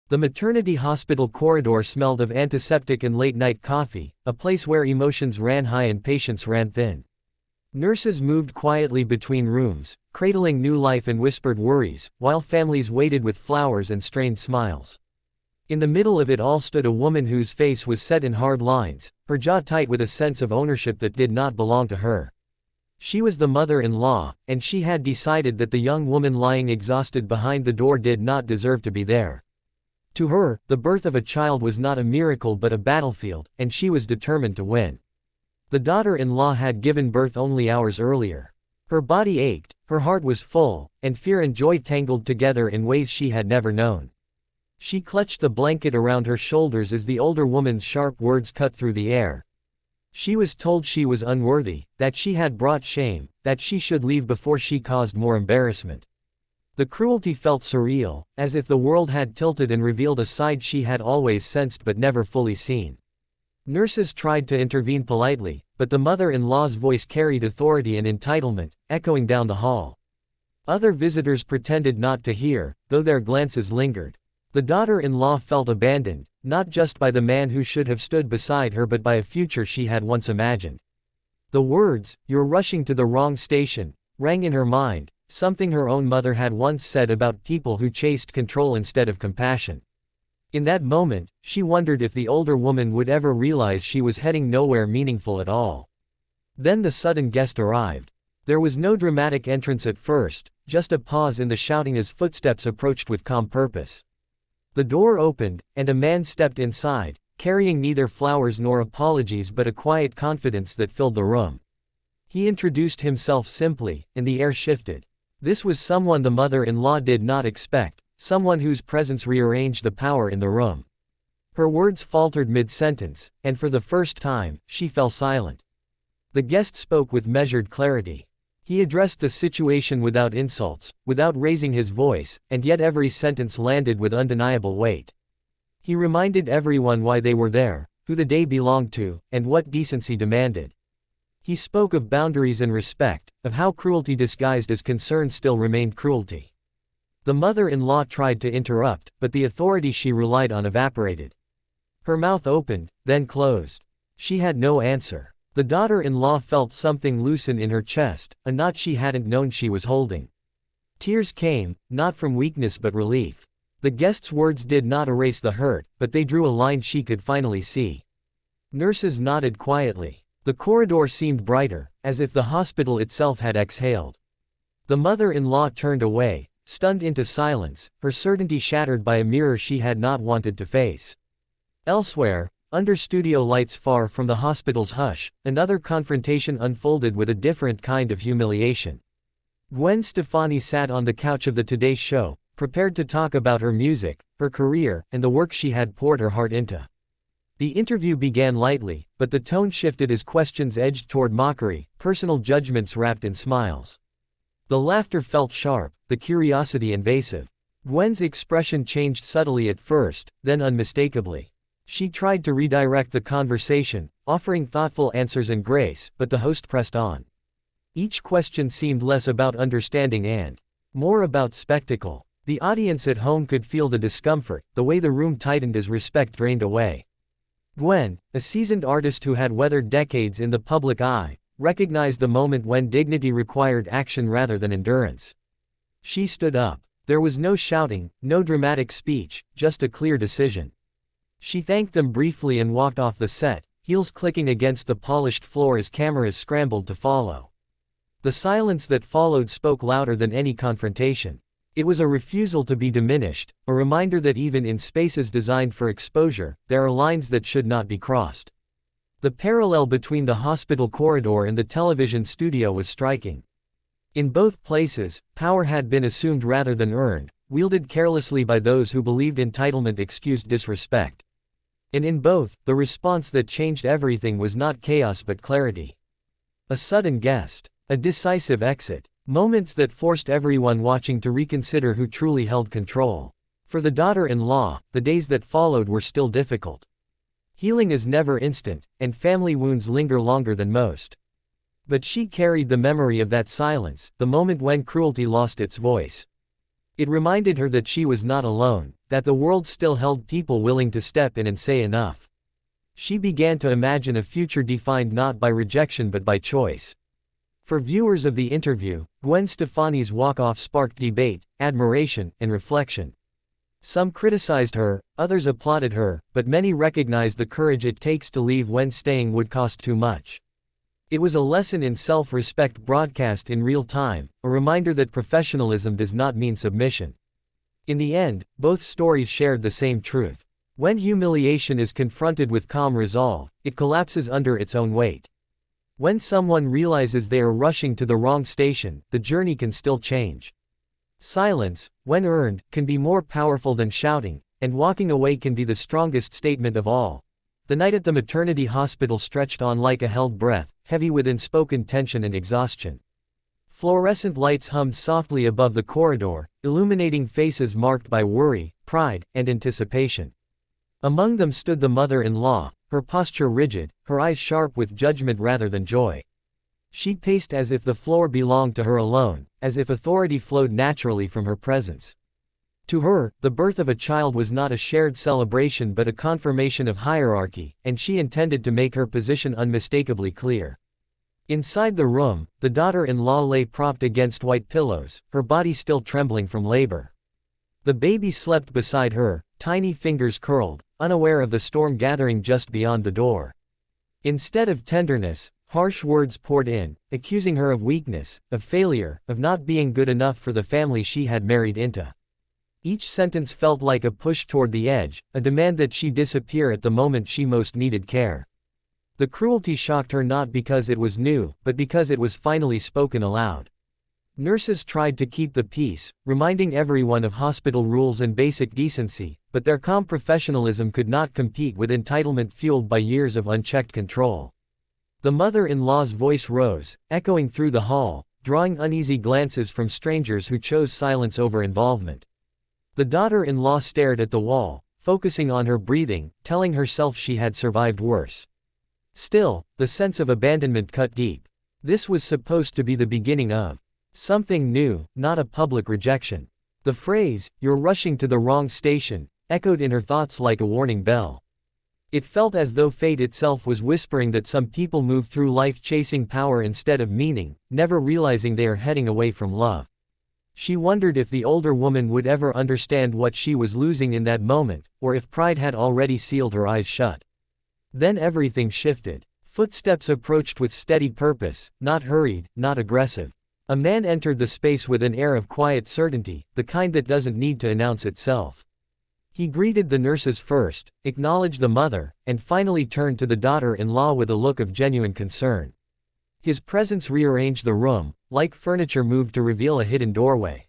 The maternity hospital corridor smelled of antiseptic and late-night coffee, a place where emotions ran high and patients ran thin. Nurses moved quietly between rooms, cradling new life and whispered worries, while families waited with flowers and strained smiles. In the middle of it all stood a woman whose face was set in hard lines, her jaw tight with a sense of ownership that did not belong to her. She was the mother-in-law, and she had decided that the young woman lying exhausted behind the door did not deserve to be there. To her, the birth of a child was not a miracle but a battlefield, and she was determined to win. The daughter-in-law had given birth only hours earlier. Her body ached, her heart was full, and fear and joy tangled together in ways she had never known. She clutched the blanket around her shoulders as the older woman's sharp words cut through the air. She was told she was unworthy, that she had brought shame, that she should leave before she caused more embarrassment. The cruelty felt surreal, as if the world had tilted and revealed a side she had always sensed but never fully seen. Nurses tried to intervene politely, but the mother-in-law's voice carried authority and entitlement, echoing down the hall. Other visitors pretended not to hear, though their glances lingered. The daughter-in-law felt abandoned, not just by the man who should have stood beside her but by a future she had once imagined. The words, "You're rushing to the wrong station," rang in her mind, something her own mother had once said about people who chased control instead of compassion. In that moment, she wondered if the older woman would ever realize she was heading nowhere meaningful at all. Then the sudden guest arrived. There was no dramatic entrance at first, just a pause in the shouting as footsteps approached with calm purpose. The door opened, and a man stepped inside, carrying neither flowers nor apologies but a quiet confidence that filled the room. He introduced himself simply, and the air shifted. This was someone the mother-in-law did not expect, someone whose presence rearranged the power in the room. Her words faltered mid-sentence, and for the first time, she fell silent. The guest spoke with measured clarity. He addressed the situation without insults, without raising his voice, and yet every sentence landed with undeniable weight. He reminded everyone why they were there, who the day belonged to, and what decency demanded. He spoke of boundaries and respect, of how cruelty disguised as concern still remained cruelty. The mother-in-law tried to interrupt, but the authority she relied on evaporated. Her mouth opened, then closed. She had no answer. The daughter-in-law felt something loosen in her chest, a knot she hadn't known she was holding. Tears came, not from weakness but relief. The guest's words did not erase the hurt, but they drew a line she could finally see. Nurses nodded quietly. The corridor seemed brighter, as if the hospital itself had exhaled. The mother-in-law turned away, stunned into silence, her certainty shattered by a mirror she had not wanted to face. Elsewhere, under studio lights far from the hospital's hush, another confrontation unfolded with a different kind of humiliation. Gwen Stefani sat on the couch of the Today Show, prepared to talk about her music, her career, and the work she had poured her heart into. The interview began lightly, but the tone shifted as questions edged toward mockery, personal judgments wrapped in smiles. The laughter felt sharp, the curiosity invasive. Gwen's expression changed subtly at first, then unmistakably. She tried to redirect the conversation, offering thoughtful answers and grace, but the host pressed on. Each question seemed less about understanding and more about spectacle. The audience at home could feel the discomfort, the way the room tightened as respect drained away. Gwen, a seasoned artist who had weathered decades in the public eye, recognized the moment when dignity required action rather than endurance. She stood up. There was no shouting, no dramatic speech, just a clear decision. She thanked them briefly and walked off the set, heels clicking against the polished floor as cameras scrambled to follow. The silence that followed spoke louder than any confrontation. It was a refusal to be diminished, a reminder that even in spaces designed for exposure, there are lines that should not be crossed. The parallel between the hospital corridor and the television studio was striking. In both places, power had been assumed rather than earned, wielded carelessly by those who believed entitlement excused disrespect. And in both, the response that changed everything was not chaos but clarity. A sudden guest. A decisive exit. Moments that forced everyone watching to reconsider who truly held control. For the daughter-in-law, the days that followed were still difficult. Healing is never instant, and family wounds linger longer than most. But she carried the memory of that silence, the moment when cruelty lost its voice. It reminded her that she was not alone, that the world still held people willing to step in and say enough. She began to imagine a future defined not by rejection but by choice. For viewers of the interview, Gwen Stefani's walk-off sparked debate, admiration, and reflection. Some criticized her, others applauded her, but many recognized the courage it takes to leave when staying would cost too much. It was a lesson in self-respect broadcast in real time, a reminder that professionalism does not mean submission. In the end, both stories shared the same truth. When humiliation is confronted with calm resolve, it collapses under its own weight. When someone realizes they are rushing to the wrong station, the journey can still change. Silence, when earned, can be more powerful than shouting, and walking away can be the strongest statement of all. The night at the maternity hospital stretched on like a held breath, heavy with unspoken tension and exhaustion. Fluorescent lights hummed softly above the corridor, illuminating faces marked by worry, pride, and anticipation. Among them stood the mother-in-law, her posture rigid, her eyes sharp with judgment rather than joy. She paced as if the floor belonged to her alone, as if authority flowed naturally from her presence. To her, the birth of a child was not a shared celebration but a confirmation of hierarchy, and she intended to make her position unmistakably clear. Inside the room, the daughter-in-law lay propped against white pillows, her body still trembling from labor. The baby slept beside her, tiny fingers curled, unaware of the storm gathering just beyond the door. Instead of tenderness, harsh words poured in, accusing her of weakness, of failure, of not being good enough for the family she had married into. Each sentence felt like a push toward the edge, a demand that she disappear at the moment she most needed care. The cruelty shocked her not because it was new, but because it was finally spoken aloud. Nurses tried to keep the peace, reminding everyone of hospital rules and basic decency, but their calm professionalism could not compete with entitlement fueled by years of unchecked control. The mother-in-law's voice rose, echoing through the hall, drawing uneasy glances from strangers who chose silence over involvement. The daughter-in-law stared at the wall, focusing on her breathing, telling herself she had survived worse. Still, the sense of abandonment cut deep. This was supposed to be the beginning of something new, not a public rejection. The phrase, "You're rushing to the wrong station," echoed in her thoughts like a warning bell. It felt as though fate itself was whispering that some people move through life chasing power instead of meaning, never realizing they are heading away from love. She wondered if the older woman would ever understand what she was losing in that moment, or if pride had already sealed her eyes shut. Then everything shifted. Footsteps approached with steady purpose, not hurried, not aggressive. A man entered the space with an air of quiet certainty, the kind that doesn't need to announce itself. He greeted the nurses first, acknowledged the mother, and finally turned to the daughter-in-law with a look of genuine concern. His presence rearranged the room, like furniture moved to reveal a hidden doorway.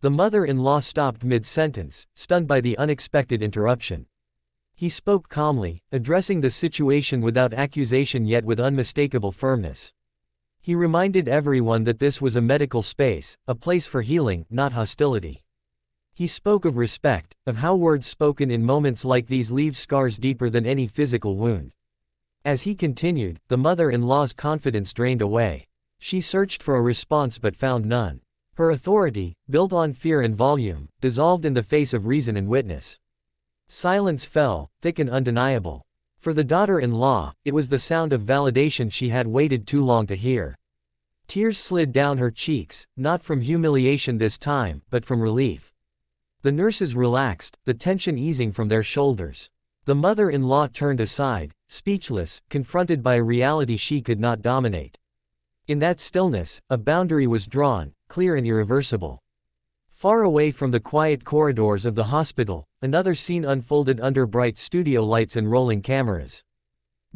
The mother-in-law stopped mid-sentence, stunned by the unexpected interruption. He spoke calmly, addressing the situation without accusation yet with unmistakable firmness. He reminded everyone that this was a medical space, a place for healing, not hostility. He spoke of respect, of how words spoken in moments like these leave scars deeper than any physical wound. As he continued, the mother-in-law's confidence drained away. She searched for a response but found none. Her authority, built on fear and volume, dissolved in the face of reason and witness. Silence fell, thick and undeniable. For the daughter-in-law, it was the sound of validation she had waited too long to hear. Tears slid down her cheeks, not from humiliation this time, but from relief. The nurses relaxed, the tension easing from their shoulders. The mother-in-law turned aside, speechless, confronted by a reality she could not dominate. In that stillness, a boundary was drawn, clear and irreversible. Far away from the quiet corridors of the hospital, another scene unfolded under bright studio lights and rolling cameras.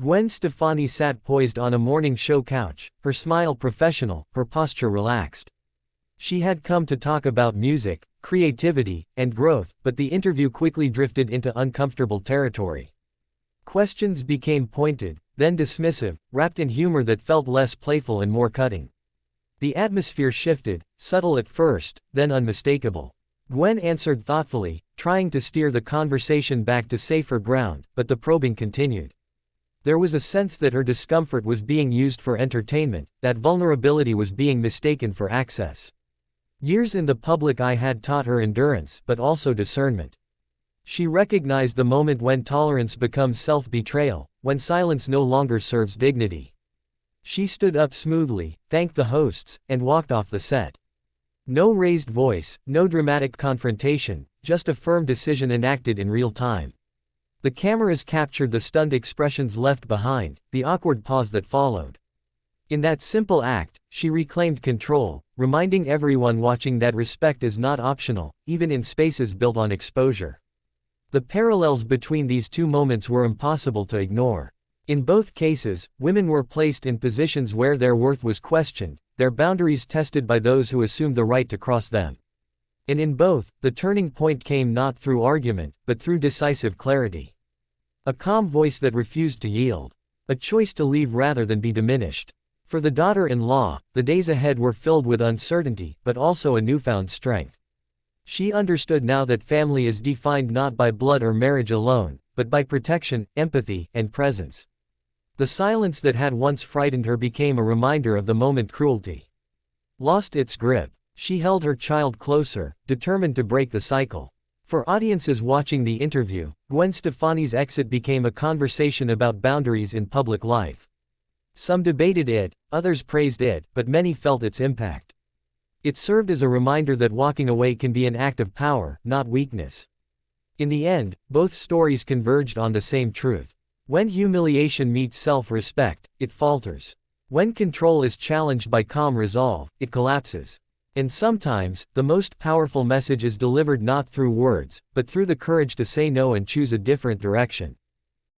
Gwen Stefani sat poised on a morning show couch, her smile professional, her posture relaxed. She had come to talk about music, creativity, and growth, but the interview quickly drifted into uncomfortable territory. Questions became pointed, then dismissive, wrapped in humor that felt less playful and more cutting. The atmosphere shifted, subtle at first, then unmistakable. Gwen answered thoughtfully, trying to steer the conversation back to safer ground, but the probing continued. There was a sense that her discomfort was being used for entertainment, that vulnerability was being mistaken for access. Years in the public eye had taught her endurance, but also discernment. She recognized the moment when tolerance becomes self-betrayal, when silence no longer serves dignity. She stood up smoothly, thanked the hosts, and walked off the set. No raised voice, no dramatic confrontation, just a firm decision enacted in real time. The cameras captured the stunned expressions left behind, the awkward pause that followed. In that simple act, she reclaimed control, reminding everyone watching that respect is not optional, even in spaces built on exposure. The parallels between these two moments were impossible to ignore. In both cases, women were placed in positions where their worth was questioned, their boundaries tested by those who assumed the right to cross them. And in both, the turning point came not through argument, but through decisive clarity. A calm voice that refused to yield. A choice to leave rather than be diminished. For the daughter-in-law, the days ahead were filled with uncertainty, but also a newfound strength. She understood now that family is defined not by blood or marriage alone, but by protection, empathy, and presence. The silence that had once frightened her became a reminder of the moment cruelty lost its grip. She held her child closer, determined to break the cycle. For audiences watching the interview, Gwen Stefani's exit became a conversation about boundaries in public life. Some debated it, others praised it, but many felt its impact. It served as a reminder that walking away can be an act of power, not weakness. In the end, both stories converged on the same truth. When humiliation meets self-respect, it falters. When control is challenged by calm resolve, it collapses. And sometimes, the most powerful message is delivered not through words, but through the courage to say no and choose a different direction.